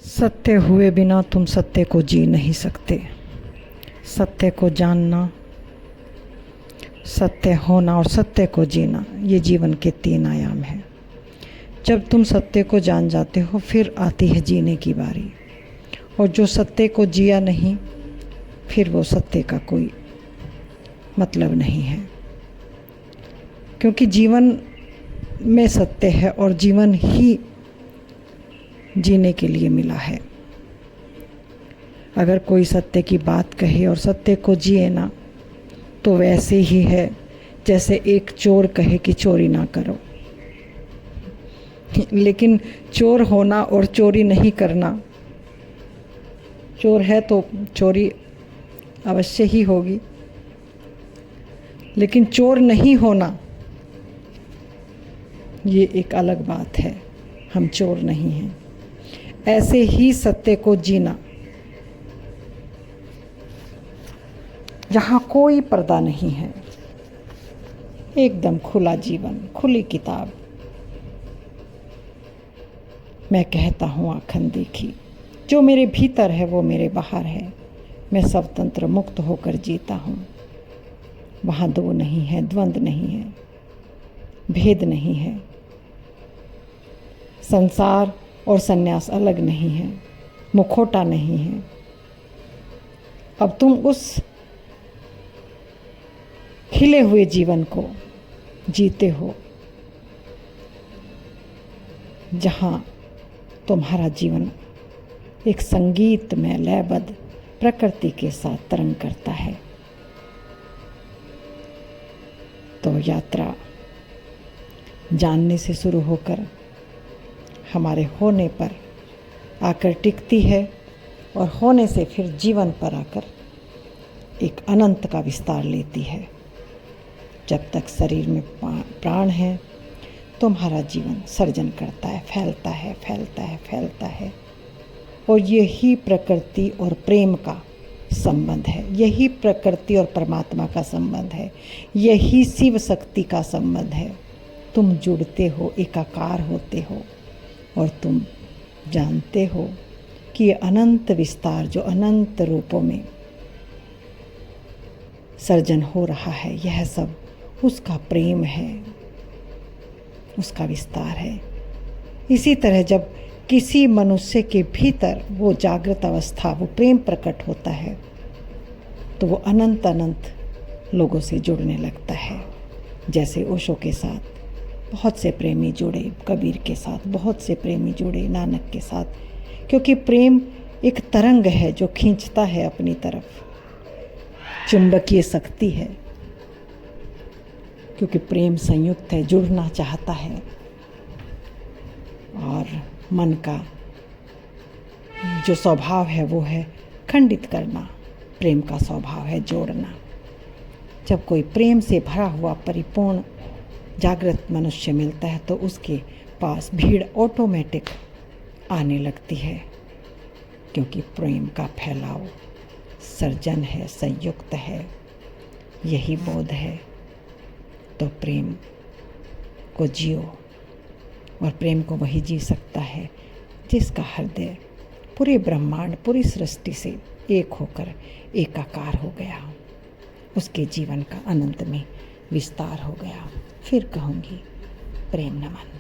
सत्य हुए बिना तुम सत्य को जी नहीं सकते। सत्य को जानना, सत्य होना और सत्य को जीना, ये जीवन के 3 आयाम हैं। जब तुम सत्य को जान जाते हो फिर आती है जीने की बारी, और जो सत्य को जिया नहीं फिर वो सत्य का कोई मतलब नहीं है, क्योंकि जीवन में सत्य है और जीवन ही जीने के लिए मिला है। अगर कोई सत्य की बात कहे और सत्य को जिए ना, तो वैसे ही है जैसे एक चोर कहे कि चोरी ना करो। लेकिन चोर होना और चोरी नहीं करना, चोर है तो चोरी अवश्य ही होगी, लेकिन चोर नहीं होना ये एक अलग बात है। हम चोर नहीं हैं। ऐसे ही सत्य को जीना, जहाँ कोई पर्दा नहीं है, एकदम खुला जीवन, खुली किताब। मैं कहता हूँ आँखन देखी, जो मेरे भीतर है वो मेरे बाहर है। मैं स्वतंत्र मुक्त होकर जीता हूँ। वहाँ दो नहीं है, द्वंद्व नहीं है, भेद नहीं है। संसार और सन्यास अलग नहीं है, मुखौटा नहीं है। अब तुम उस खिले हुए जीवन को जीते हो, जहाँ तुम्हारा जीवन एक संगीत में लयबद्ध प्रकृति के साथ तरंग करता है। तो यात्रा जानने से शुरू होकर हमारे होने पर आकर टिकती है, और होने से फिर जीवन पर आकर एक अनंत का विस्तार लेती है। जब तक शरीर में प्राण है, तुम्हारा जीवन सर्जन करता है, फैलता है, फैलता है, फैलता है। और यही प्रकृति और प्रेम का संबंध है, यही प्रकृति और परमात्मा का संबंध है, यही शिव शक्ति का संबंध है। तुम जुड़ते हो, एकाकार होते हो, और तुम जानते हो कि ये अनंत विस्तार जो अनंत रूपों में सर्जन हो रहा है, यह सब उसका प्रेम है, उसका विस्तार है। इसी तरह जब किसी मनुष्य के भीतर वो जागृत अवस्था, वो प्रेम प्रकट होता है, तो वो अनंत अनंत लोगों से जुड़ने लगता है। जैसे ओशो के साथ बहुत से प्रेमी जुड़े, कबीर के साथ बहुत से प्रेमी जुड़े, नानक के साथ, क्योंकि प्रेम एक तरंग है जो खींचता है अपनी तरफ, चुंबकीय शक्ति है। क्योंकि प्रेम संयुक्त है, जुड़ना चाहता है, और मन का जो स्वभाव है वो है खंडित करना, प्रेम का स्वभाव है जोड़ना। जब कोई प्रेम से भरा हुआ परिपूर्ण जागृत मनुष्य मिलता है, तो उसके पास भीड़ ऑटोमेटिक आने लगती है, क्योंकि प्रेम का फैलाव सर्जन है, संयुक्त है, यही बोध है। तो प्रेम को जियो, और प्रेम को वही जी सकता है जिसका हृदय पूरे ब्रह्मांड, पूरी सृष्टि से एक होकर एकाकार हो गया, उसके जीवन का अनंत में विस्तार हो गया। फिर कहूँगी प्रेम नमन।